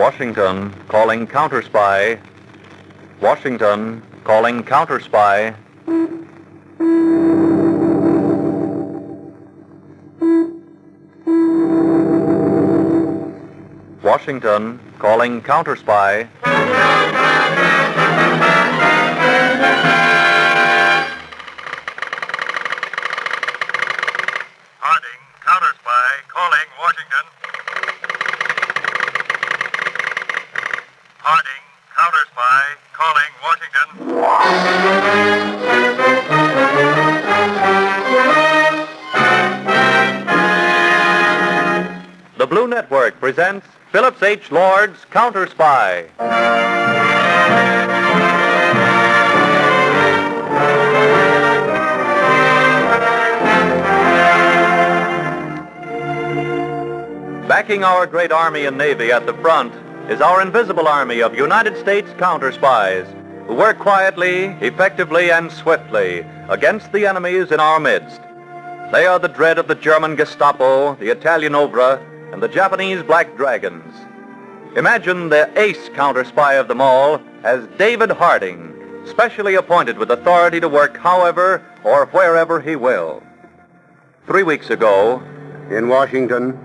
Washington, calling Counterspy. Washington, calling Counterspy. Washington, calling Counterspy. Harding, Counterspy, calling Washington. Harding, Counterspy, calling Washington. The Blue Network presents Phillips H. Lord's Counterspy. Backing our great Army and Navy at the front is our invisible army of United States counterspies who work quietly, effectively, and swiftly against the enemies in our midst. They are the dread of the German Gestapo, the Italian Obra, and the Japanese Black Dragons. Imagine the ace counterspy of them all as David Harding, specially appointed with authority to work however or wherever he will. 3 weeks ago, in Washington,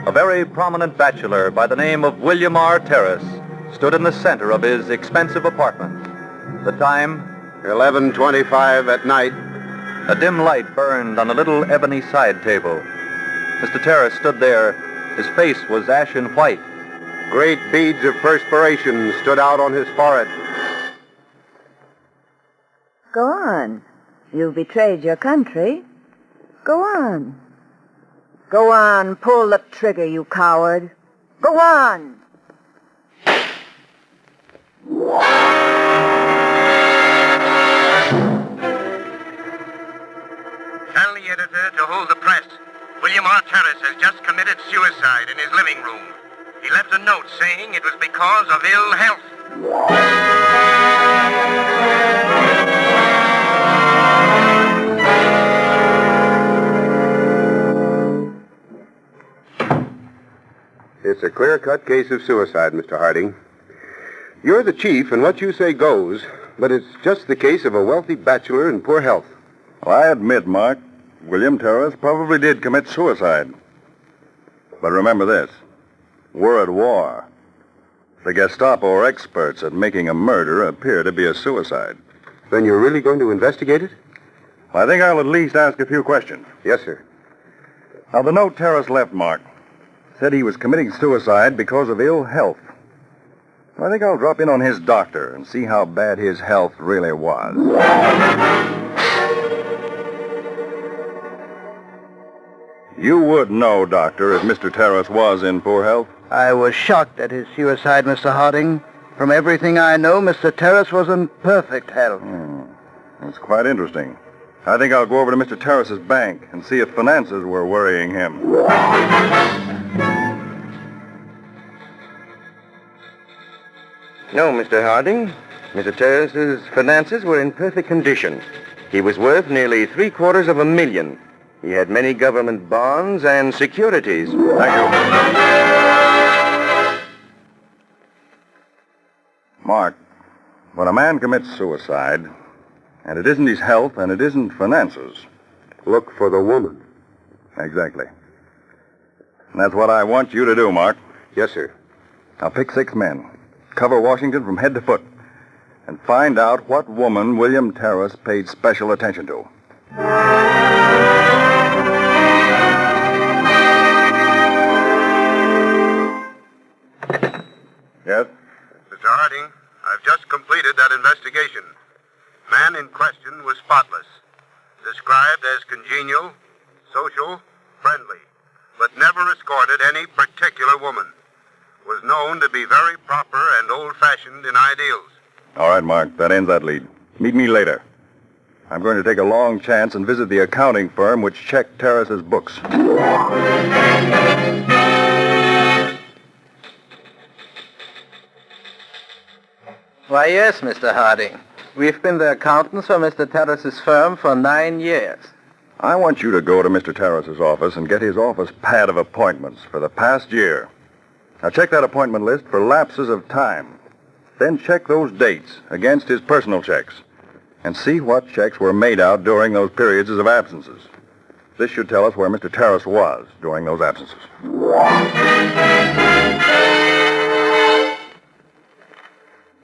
a very prominent bachelor by the name of William R. Terrace stood in the center of his expensive apartment. The time? 11:25 at night. A dim light burned on a little ebony side table. Mr. Terrace stood there. His face was ashen white. Great beads of perspiration stood out on his forehead. Go on. You've betrayed your country. Go on. Go on, pull the trigger, you coward. Go on. Tell the editor to hold the press. William R. Terrace has just committed suicide in his living room. He left a note saying it was because of ill health. It's a clear-cut case of suicide, Mr. Harding. You're the chief, and what you say goes, but it's just the case of a wealthy bachelor in poor health. Well, I admit, Mark, William Terrace probably did commit suicide. But remember this. We're at war. The Gestapo are experts at making a murder appear to be a suicide. Then you're really going to investigate it? Well, I think I'll at least ask a few questions. Yes, sir. Now, the note Terrace left, Mark, said he was committing suicide because of ill health. I think I'll drop in on his doctor and see how bad his health really was. You would know, Doctor, if Mr. Terrace was in poor health? I was shocked at his suicide, Mr. Harding. From everything I know, Mr. Terrace was in perfect health. That's quite interesting. I think I'll go over to Mr. Terrace's bank and see if finances were worrying him. No, Mr. Harding. Mr. Terrace's finances were in perfect condition. He was worth nearly $750,000. He had many government bonds and securities. Thank you. Mark, when a man commits suicide, and it isn't his health and it isn't finances. Look for the woman. Exactly. And that's what I want you to do, Mark. Yes, sir. Now pick 6 men. Cover Washington from head to foot. And find out what woman William Terrace paid special attention to. Yes? Mr. Harding, I've just completed that investigation. Man in question was spotless. Described as congenial, social, friendly, but never escorted any particular woman. Was known to be very proper and old-fashioned in ideals. All right, Mark, that ends that lead. Meet me later. I'm going to take a long chance and visit the accounting firm which checked Terrace's books. Why, yes, Mr. Harding. We've been the accountants for Mr. Terrace's firm for 9 years. I want you to go to Mr. Terrace's office and get his office pad of appointments for the past year. Now check that appointment list for lapses of time. Then check those dates against his personal checks and see what checks were made out during those periods of absences. This should tell us where Mr. Terrace was during those absences.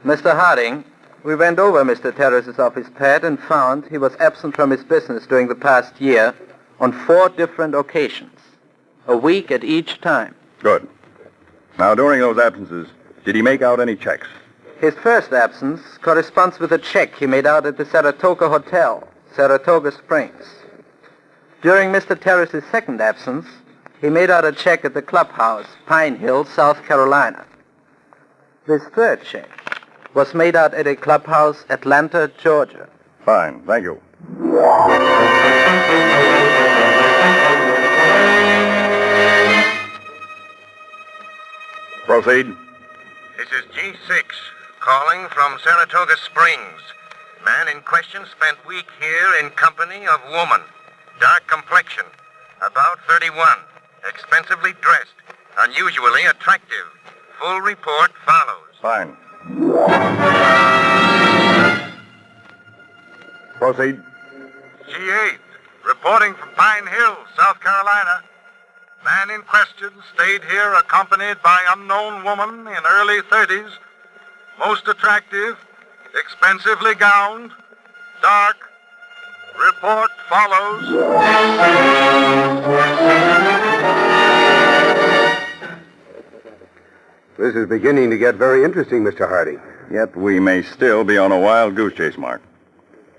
Mr. Harding, we went over Mr. Terrace's office pad and found he was absent from his business during the past year on 4 different occasions, a week at each time. Good. Now, during those absences, did he make out any checks? His first absence corresponds with a check he made out at the Saratoga Hotel, Saratoga Springs. During Mr. Terrace's second absence, he made out a check at the clubhouse, Pine Hill, South Carolina. This third check was made out at a clubhouse, Atlanta, Georgia. Fine, thank you. Proceed. This is G6, calling from Saratoga Springs. Man in question spent week here in company of woman. Dark complexion, about 31, expensively dressed, unusually attractive. Full report follows. Fine. Proceed. G8, reporting from Pine Hill, South Carolina. Man in question stayed here accompanied by unknown woman in early 30s. Most attractive, expensively gowned, dark. Report follows. This is beginning to get very interesting, Mr. Harding. Yet we may still be on a wild goose chase, Mark.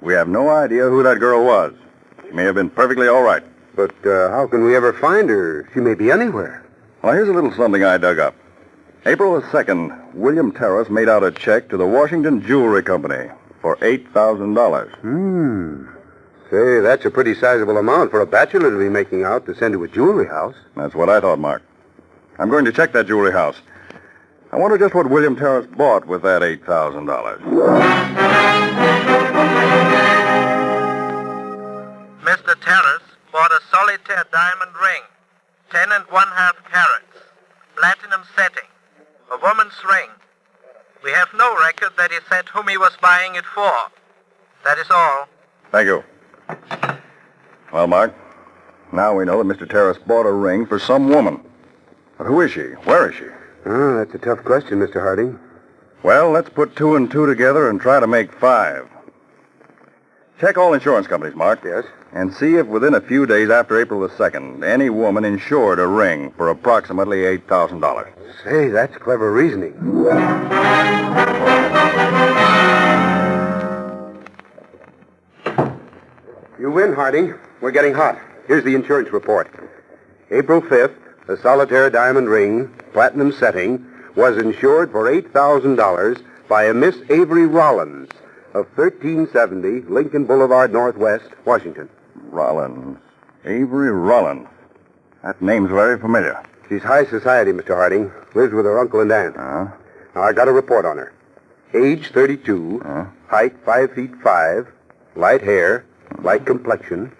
We have no idea who that girl was. She may have been perfectly all right. But how can we ever find her? She may be anywhere. Well, here's a little something I dug up. April the 2nd, William Terrace made out a check to the Washington Jewelry Company for $8,000. Say, that's a pretty sizable amount for a bachelor to be making out to send to a jewelry house. That's what I thought, Mark. I'm going to check that jewelry house. I wonder just what William Terrace bought with that $8,000. Mr. Terrace bought a solitaire diamond ring, 10.5 carats, platinum setting, a woman's ring. We have no record that he said whom he was buying it for. That is all. Thank you. Well, Mark, now we know that Mr. Terrace bought a ring for some woman. But who is she? Where is she? Oh, that's a tough question, Mr. Harding. Well, let's put 2 and 2 together and try to make 5. Check all insurance companies, Mark. Yes? And see if within a few days after April the 2nd, any woman insured a ring for approximately $8,000. Say, that's clever reasoning. You win, Harding. We're getting hot. Here's the insurance report. April 5th, a solitaire diamond ring, platinum setting, was insured for $8,000 by a Miss Avery Rollins of 1370 Lincoln Boulevard, Northwest, Washington. Rollins. Avery Rollins. That name's very familiar. She's high society, Mr. Harding. Lives with her uncle and aunt. Uh-huh. Now, I got a report on her. Age 32, height 5 feet 5, light hair, light complexion,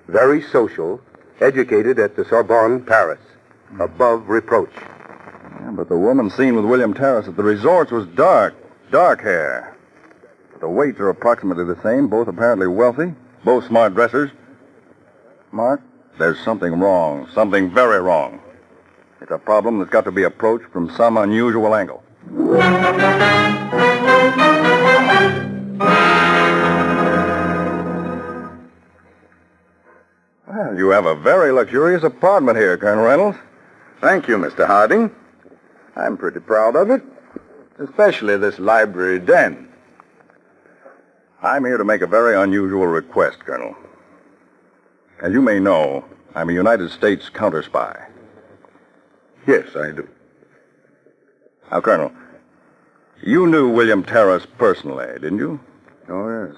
very social, educated at the Sorbonne, Paris. Above reproach. Yeah, but the woman seen with William Terrace at the resorts was dark hair. The weights are approximately the same, both apparently wealthy, both smart dressers. Mark, there's something wrong, something very wrong. It's a problem that's got to be approached from some unusual angle. Well, you have a very luxurious apartment here, Colonel Reynolds. Thank you, Mr. Harding. I'm pretty proud of it, especially this library den. I'm here to make a very unusual request, Colonel. As you may know, I'm a United States counterspy. Yes, I do. Now, Colonel, you knew William Terrace personally, didn't you? Oh, yes.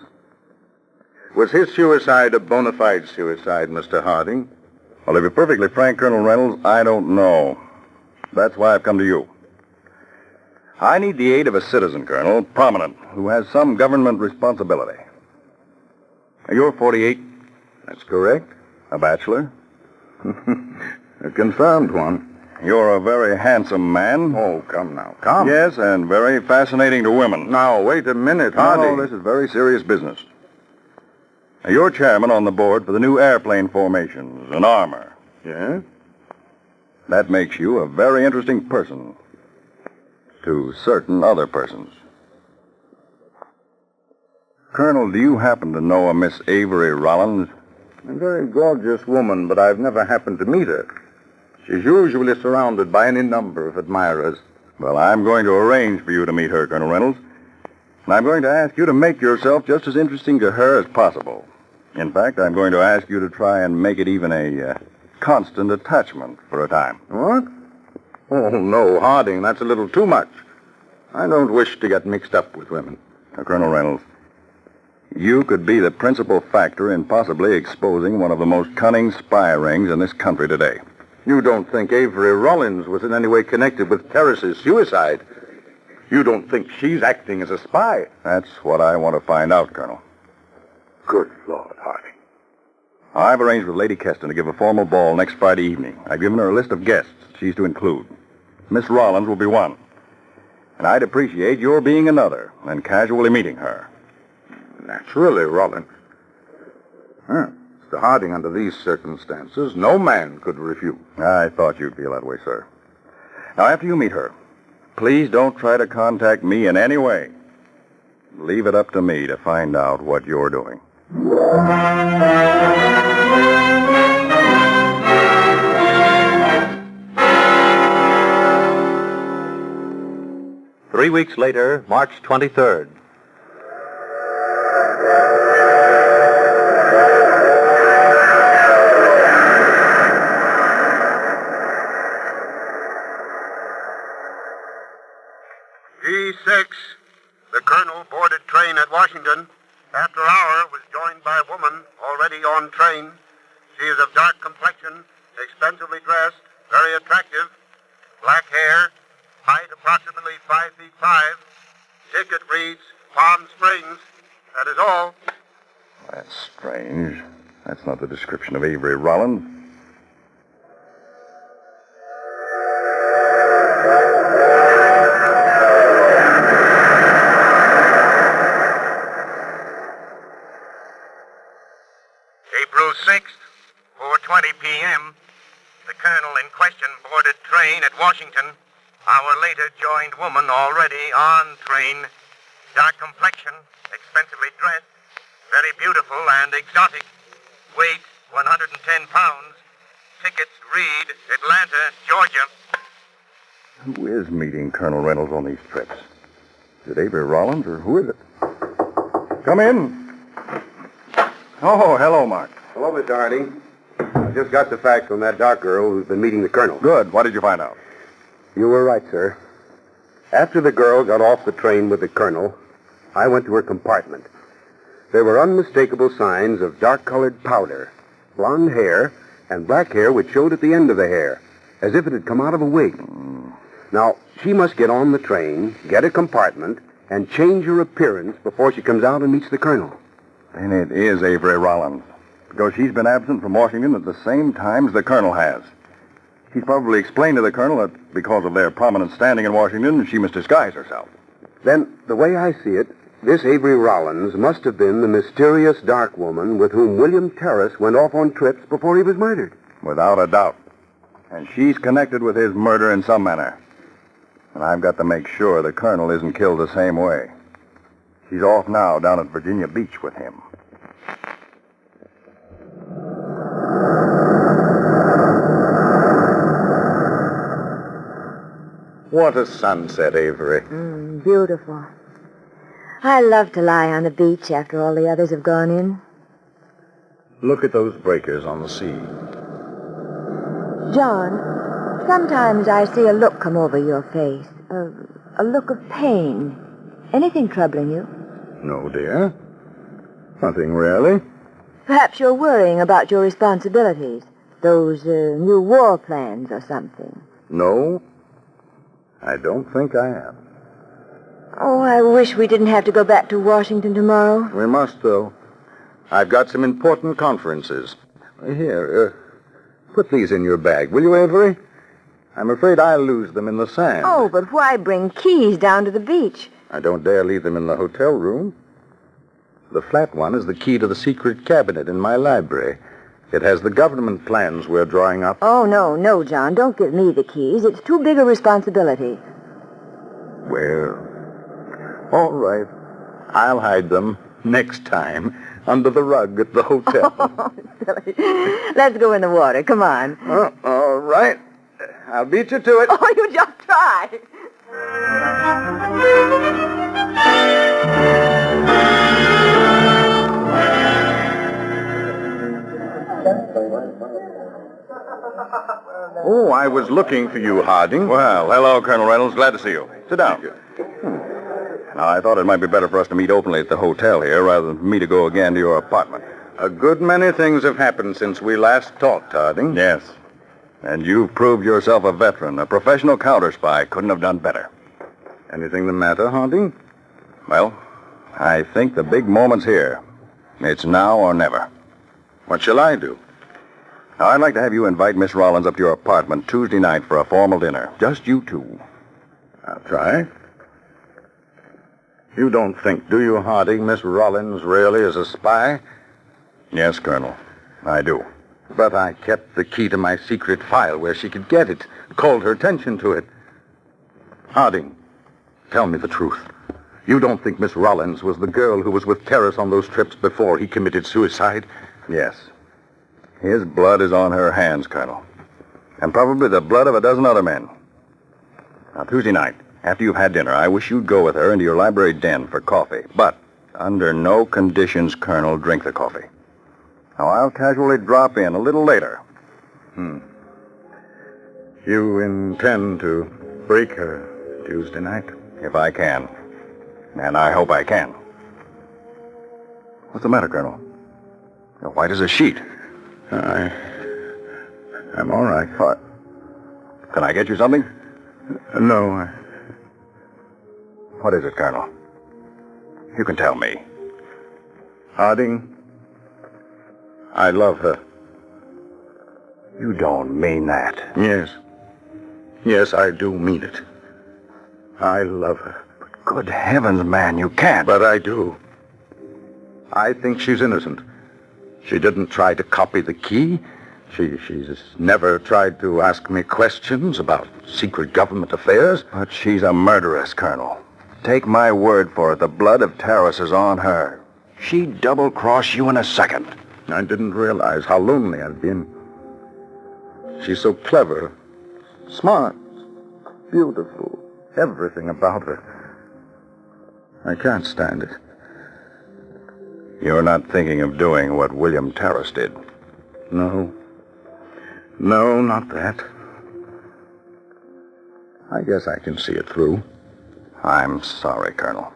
Was his suicide a bona fide suicide, Mr. Harding? Well, to be perfectly frank, Colonel Reynolds, I don't know. That's why I've come to you. I need the aid of a citizen, Colonel, prominent, who has some government responsibility. You're 48? That's correct. A bachelor? A confirmed one. You're a very handsome man. Oh, come now. Come. Yes, and very fascinating to women. Now, wait a minute, Harding. No, this is very serious business. Now, you're chairman on the board for the new airplane formations and armor. Yes? That makes you a very interesting person to certain other persons. Colonel, do you happen to know a Miss Avery Rollins? A very gorgeous woman, but I've never happened to meet her. She's usually surrounded by any number of admirers. Well, I'm going to arrange for you to meet her, Colonel Reynolds. And I'm going to ask you to make yourself just as interesting to her as possible. In fact, I'm going to ask you to try and make it even a constant attachment for a time. What? Oh, no, Harding, that's a little too much. I don't wish to get mixed up with women. Now, Colonel Reynolds, you could be the principal factor in possibly exposing one of the most cunning spy rings in this country today. You don't think Avery Rollins was in any way connected with Terrace's suicide? You don't think she's acting as a spy? That's what I want to find out, Colonel. Good Lord, Harding. I've arranged with Lady Keston to give a formal ball next Friday evening. I've given her a list of guests she's to include. Miss Rollins will be one. And I'd appreciate your being another and casually meeting her. Naturally, Rollins. Mr. Harding, under these circumstances, no man could refuse. I thought you'd feel that way, sir. Now, after you meet her, please don't try to contact me in any way. Leave it up to me to find out what you're doing. 3 weeks later, March 23rd. G6, the colonel boarded train at Washington. After an hour, was joined by a woman already on train. She is of dark complexion, expensively dressed, very attractive, black hair, height approximately 5 feet 5. Ticket reads Palm Springs. That is all. That's strange. That's not the description of Avery Rollins. April 6th, 4:20 p.m., the colonel in question boarded train at Washington. Hour later, joined woman already on train. Dark complexion, expensively dressed, very beautiful and exotic. Weight, 110 pounds. Tickets read Atlanta, Georgia. Who is meeting Colonel Reynolds on these trips? Is it Avery Rollins, or who is it? Come in. Oh, hello, Mark. Hello, Mr. Harding. I just got the facts on that dark girl who's been meeting the colonel. Good. What did you find out? You were right, sir. After the girl got off the train with the colonel, I went to her compartment. There were unmistakable signs of dark-colored powder, blonde hair, and black hair which showed at the end of the hair, as if it had come out of a wig. Now, she must get on the train, get a compartment, and change her appearance before she comes out and meets the colonel. Then it is Avery Rollins, because she's been absent from Washington at the same time as the colonel has. She's probably explained to the colonel that because of their prominent standing in Washington, she must disguise herself. Then, the way I see it, this Avery Rollins must have been the mysterious dark woman with whom William Terrace went off on trips before he was murdered. Without a doubt. And she's connected with his murder in some manner. And I've got to make sure the colonel isn't killed the same way. She's off now down at Virginia Beach with him. What a sunset, Avery. Beautiful. I love to lie on the beach after all the others have gone in. Look at those breakers on the sea. John, sometimes I see a look come over your face. A look of pain. Anything troubling you? No, dear. Nothing really. Perhaps you're worrying about your responsibilities. Those new war plans or something. No, I don't think I am. Oh, I wish we didn't have to go back to Washington tomorrow. We must, though. I've got some important conferences. Here, put these in your bag, will you, Avery? I'm afraid I'll lose them in the sand. Oh, but why bring keys down to the beach? I don't dare leave them in the hotel room. The flat one is the key to the secret cabinet in my library. It has the government plans we're drawing up. Oh, no, John. Don't give me the keys. It's too big a responsibility. Well, all right. I'll hide them next time under the rug at the hotel. Oh, silly. Let's go in the water. Come on. All right. I'll beat you to it. Oh, you just try. Oh, I was looking for you, Harding. Well, hello, Colonel Reynolds. Glad to see you. Sit down. Now, I thought it might be better for us to meet openly at the hotel here rather than for me to go again to your apartment. A good many things have happened since we last talked, Harding. Yes. And you've proved yourself a veteran. A professional counterspy couldn't have done better. Anything the matter, Harding? Well, I think the big moment's here. It's now or never. What shall I do? Now, I'd like to have you invite Miss Rollins up to your apartment Tuesday night for a formal dinner. Just you two. I'll try. You don't think, do you, Harding, Miss Rollins really is a spy? Yes, Colonel. I do. But I kept the key to my secret file where she could get it, called her attention to it. Harding, tell me the truth. You don't think Miss Rollins was the girl who was with Terrace on those trips before he committed suicide? Yes. His blood is on her hands, Colonel. And probably the blood of a dozen other men. Now, Tuesday night, after you've had dinner, I wish you'd go with her into your library den for coffee. But under no conditions, Colonel, drink the coffee. Now, I'll casually drop in a little later. You intend to break her Tuesday night? If I can. And I hope I can. What's the matter, Colonel? You're white as a sheet. I'm all right. What? Can I get you something? No. What is it, Colonel? You can tell me. Harding, I love her. You don't mean that. Yes. Yes, I do mean it. I love her. But good heavens, man, you can't. But I do. I think she's innocent. She didn't try to copy the key. She's never tried to ask me questions about secret government affairs. But she's a murderess, Colonel. Take my word for it, the blood of Terrace is on her. She'd double-cross you in a second. I didn't realize how lonely I'd been. She's so clever, smart, beautiful, everything about her. I can't stand it. You're not thinking of doing what William Terrace did? No. No, not that. I guess I can see it through. I'm sorry, Colonel.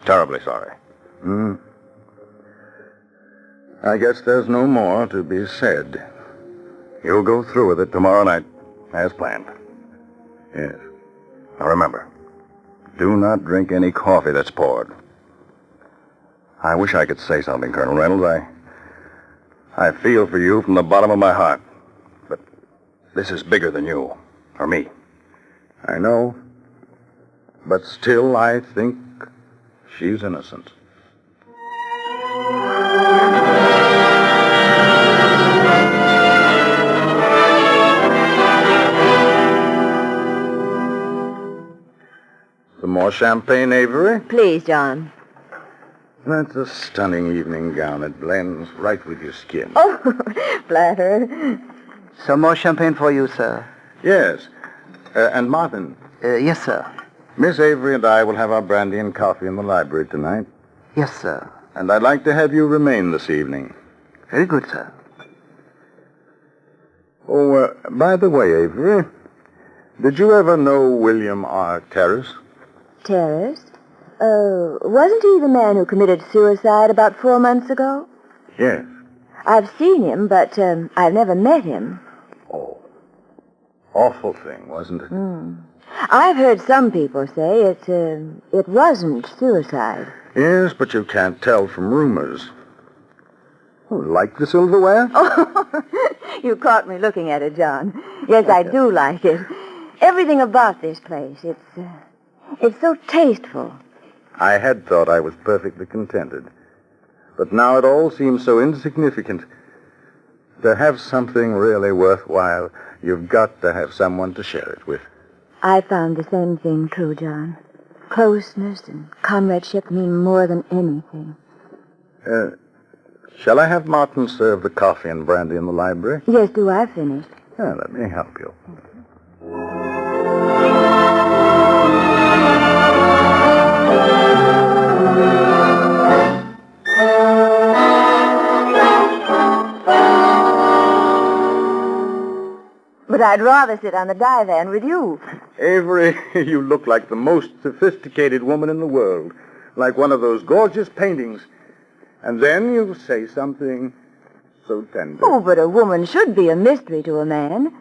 Terribly sorry. I guess there's no more to be said. You'll go through with it tomorrow night, as planned. Yes. Now remember, do not drink any coffee that's poured. I wish I could say something, Colonel Reynolds. I feel for you from the bottom of my heart. But this is bigger than you, or me. I know. But still, I think she's innocent. Some more champagne, Avery? Please, John. That's a stunning evening gown. It blends right with your skin. Oh, flattered. Some more champagne for you, sir. Yes. And Martin. Yes, sir. Miss Avery and I will have our brandy and coffee in the library tonight. Yes, sir. And I'd like to have you remain this evening. Very good, sir. Oh, by the way, Avery, did you ever know William R. Terrace? Terrace? Wasn't he the man who committed suicide about 4 months ago? Yes. I've seen him, but I've never met him. Oh. Awful thing, wasn't it? I've heard some people say it wasn't suicide. Yes, but you can't tell from rumors. Oh, like the silverware? Oh, You caught me looking at it, John. Yes, I do like it. Everything about this place. It's so tasteful. I had thought I was perfectly contented. But now it all seems so insignificant. To have something really worthwhile, you've got to have someone to share it with. I found the same thing true, John. Closeness and comradeship mean more than anything. Shall I have Martin serve the coffee and brandy in the library? Yes, do I finish? Let me help you. But I'd rather sit on the divan with you. Avery, you look like the most sophisticated woman in the world. Like one of those gorgeous paintings. And then you say something so tender. Oh, but a woman should be a mystery to a man.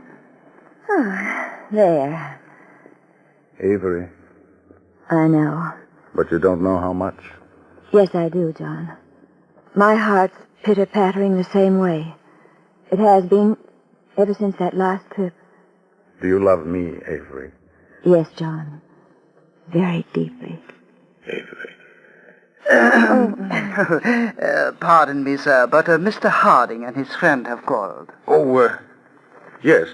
There. Avery. I know. But you don't know how much. Yes, I do, John. My heart's pitter-pattering the same way. It has been ever since that last trip. Do you love me, Avery? Yes, John. Very deeply. Avery. Pardon me, sir, but Mr. Harding and his friend have called. Yes.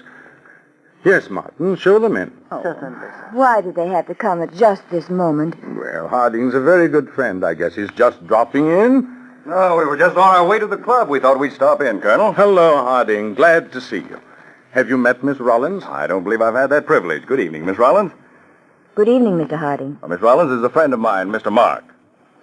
Yes, Martin, show them in. Certainly, sir. Why did they have to come at just this moment? Well, Harding's a very good friend. I guess he's just dropping in. Oh, we were just on our way to the club. We thought we'd stop in, Colonel. Hello, Harding. Glad to see you. Have you met Miss Rollins? I don't believe I've had that privilege. Good evening, Miss Rollins. Good evening, Mr. Harding. Miss Rollins is a friend of mine, Mr. Mark.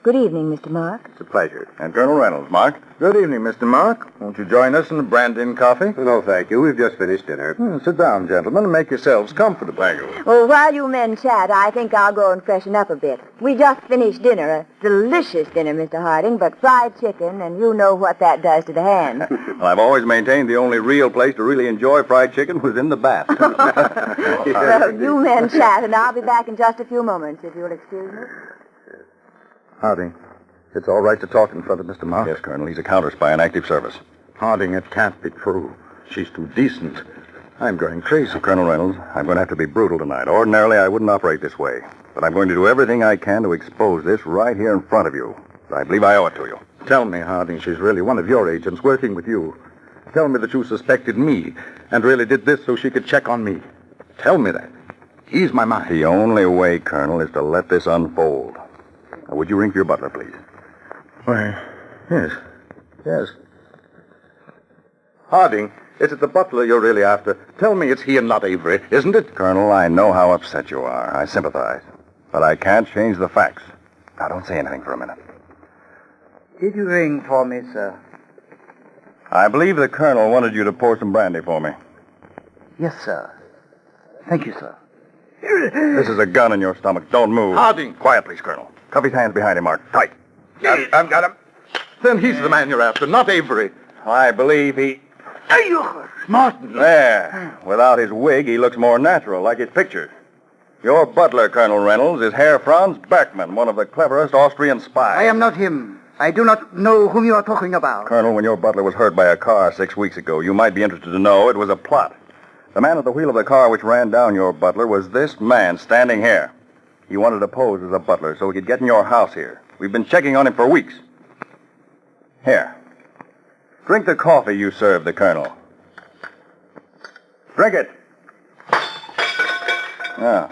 Good evening, Mr. Mark. It's a pleasure. And Colonel Reynolds, Mark. Good evening, Mr. Mark. Won't you join us in the brandy and coffee? No, thank you. We've just finished dinner. Sit down, gentlemen, and make yourselves comfortable. Thank you. Well, while you men chat, I think I'll go and freshen up a bit. We just finished dinner, a delicious dinner, Mr. Harding, but fried chicken, and you know what that does to the hand. Well, I've always maintained the only real place to really enjoy fried chicken was in the bath. Well, you men chat, and I'll be back in just a few moments, if you'll excuse me. Harding, it's all right to talk in front of Mr. Mark? Yes, Colonel. He's a counterspy in active service. Harding, it can't be true. She's too decent. I'm going crazy. So, Colonel Reynolds, I'm going to have to be brutal tonight. Ordinarily, I wouldn't operate this way. But I'm going to do everything I can to expose this right here in front of you. I believe I owe it to you. Tell me, Harding, she's really one of your agents working with you. Tell me that you suspected me and really did this so she could check on me. Tell me that. Ease my mind. The only way, Colonel, is to let this unfold. Now, would you ring for your butler, please? Why, yes. Yes. Harding, is it the butler you're really after? Tell me it's he and not Avery, isn't it? Colonel, I know how upset you are. I sympathize. But I can't change the facts. Now, don't say anything for a minute. Did you ring for me, sir? I believe the Colonel wanted you to pour some brandy for me. Yes, sir. Thank you, sir. This is a gun in your stomach. Don't move. Harding! Quiet, please, Colonel. Cuff his hands behind him, Mark. Tight. I've got him. Then he's the man you're after, not Avery. I believe he... Martin. There. Without his wig, he looks more natural, like his pictures. Your butler, Colonel Reynolds, is Herr Franz Berkman, one of the cleverest Austrian spies. I am not him. I do not know whom you are talking about. Colonel, when your butler was hurt by a car 6 weeks ago, you might be interested to know it was a plot. The man at the wheel of the car which ran down your butler was this man standing here. He wanted to pose as a butler so he could get in your house here. We've been checking on him for weeks. Here. Drink the coffee you served the Colonel. Drink it. Now,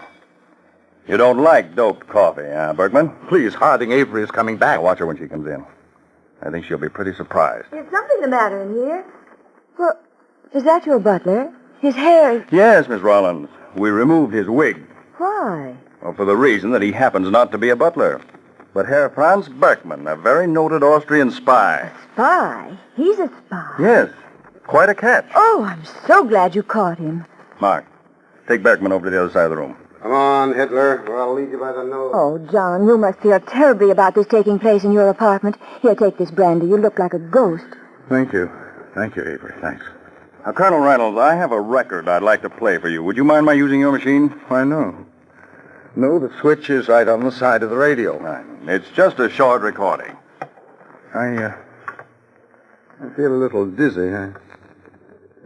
you don't like doped coffee, huh, Berkman? Please, Harding, Avery is coming back. Now, watch her when she comes in. I think she'll be pretty surprised. Is something the matter in here? Well, is that your butler? His hair... Yes, Miss Rollins. We removed his wig. Why? Well, for the reason that he happens not to be a butler. But Herr Franz Berkman, a very noted Austrian spy. Spy? He's a spy. Yes. Quite a catch. Oh, I'm so glad you caught him. Mark, take Berkman over to the other side of the room. Come on, Hitler, or I'll lead you by the nose. Oh, John, you must feel terribly about this taking place in your apartment. Here, take this brandy. You look like a ghost. Thank you. Thank you, Avery. Thanks. Now, Colonel Reynolds, I have a record I'd like to play for you. Would you mind my using your machine? Why, no. No, the switch is right on the side of the radio. Right. It's just a short recording. I feel a little dizzy.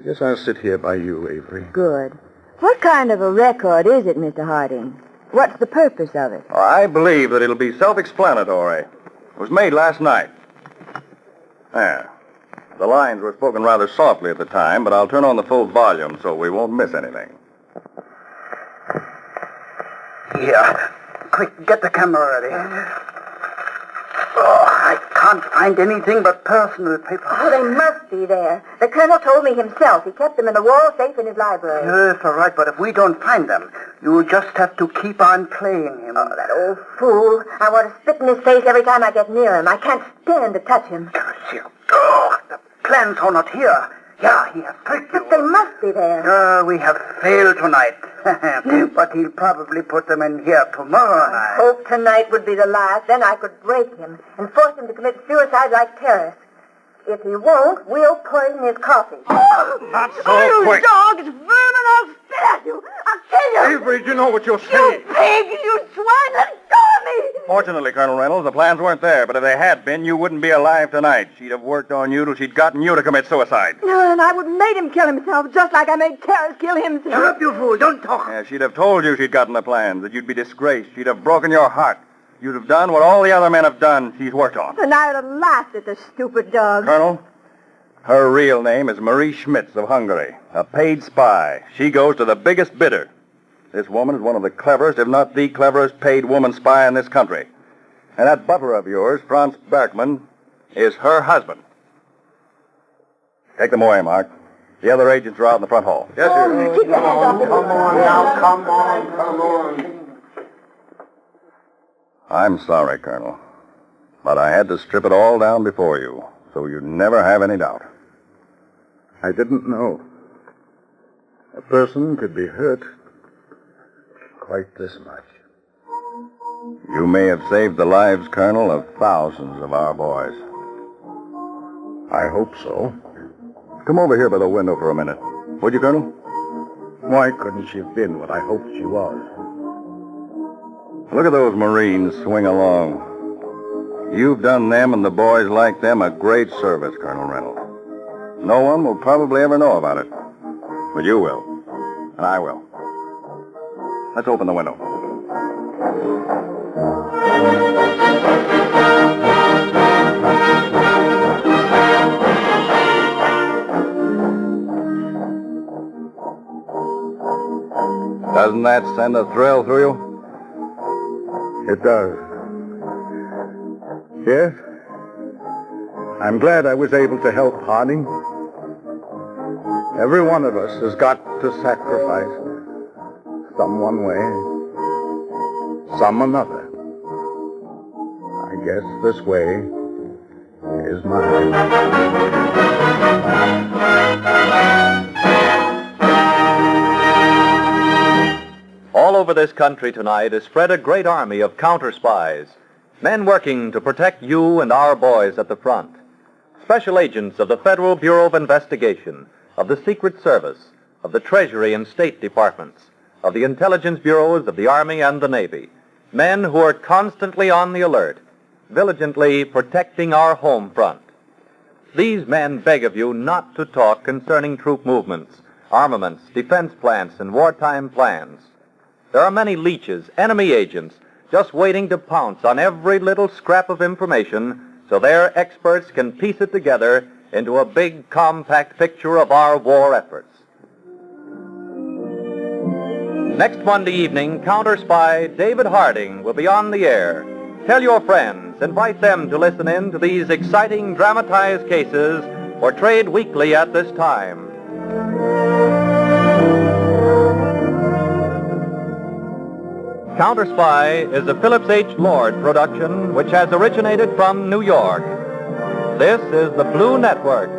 I guess I'll sit here by you, Avery. Good. What kind of a record is it, Mr. Harding? What's the purpose of it? I believe that it'll be self-explanatory. It was made last night. There. The lines were spoken rather softly at the time, but I'll turn on the full volume so we won't miss anything. Here. Quick, get the camera ready. Oh, I can't find anything but personal papers. Oh, they must be there. The colonel told me himself. He kept them in the wall safe in his library. Yes, all right, but if we don't find them, you'll just have to keep on playing him. Oh, that old fool. I want to spit in his face every time I get near him. I can't stand to touch him. Oh, the plans are not here. Yeah, he has tricked you. But they must be there. We have failed tonight. But he'll probably put them in here tomorrow I night. hope tonight would be the last. Then I could break him and force him to commit suicide like terrorists. If he won't, we'll poison his coffee. Not so quick. Dog, it's vermin. I'll spit at you. I'll kill you. Avery, do you know what you're You saying? pig, you swine. Let go of me. Fortunately, Colonel Reynolds, the plans weren't there, but if they had been, you wouldn't be alive tonight. She'd have worked on you till she'd gotten you to commit suicide. No, and I would have made him kill himself, just like I made Terrace kill himself. Shut up, you fool. Don't talk. Yeah, she'd have told you she'd gotten the plans, that you'd be disgraced. She'd have broken your heart. You'd have done what all the other men have done she's worked on. And I would have laughed at the stupid dog. Colonel, her real name is Marie Schmitz of Hungary, a paid spy. She goes to the biggest bidder. This woman is one of the cleverest, if not the cleverest, paid woman spy in this country. And that butler of yours, Franz Berkman, is her husband. Take them away, Mark. The other agents are out in the front hall. Yes, sir. Keep your hands off me. Come on. I'm sorry, Colonel, but I had to strip it all down before you, so you'd never have any doubt. I didn't know. A person could be hurt quite this much. You may have saved the lives, Colonel, of thousands of our boys. I hope so. Come over here by the window for a minute. Would you, Colonel? Why couldn't she have been what I hoped she was? Look at those Marines swing along. You've done them and the boys like them a great service, Colonel Reynolds. No one will probably ever know about it. But you will. And I will. Let's open the window. Doesn't that send a thrill through you? It does. Yes. I'm glad I was able to help Harding. Every one of us has got to sacrifice. Some one way, some another. I guess this way is mine. All over this country tonight is spread a great army of counterspies, men working to protect you and our boys at the front. Special agents of the Federal Bureau of Investigation, of the Secret Service, of the Treasury and State Departments, of the intelligence bureaus of the Army and the Navy, men who are constantly on the alert, diligently protecting our home front. These men beg of you not to talk concerning troop movements, armaments, defense plants, and wartime plans. There are many leeches, enemy agents, just waiting to pounce on every little scrap of information so their experts can piece it together into a big, compact picture of our war efforts. Next Monday evening, Counterspy David Harding will be on the air. Tell your friends, invite them to listen in to these exciting dramatized cases portrayed weekly at this time. Counterspy is a Phillips H. Lord production which has originated from New York. This is the Blue Network.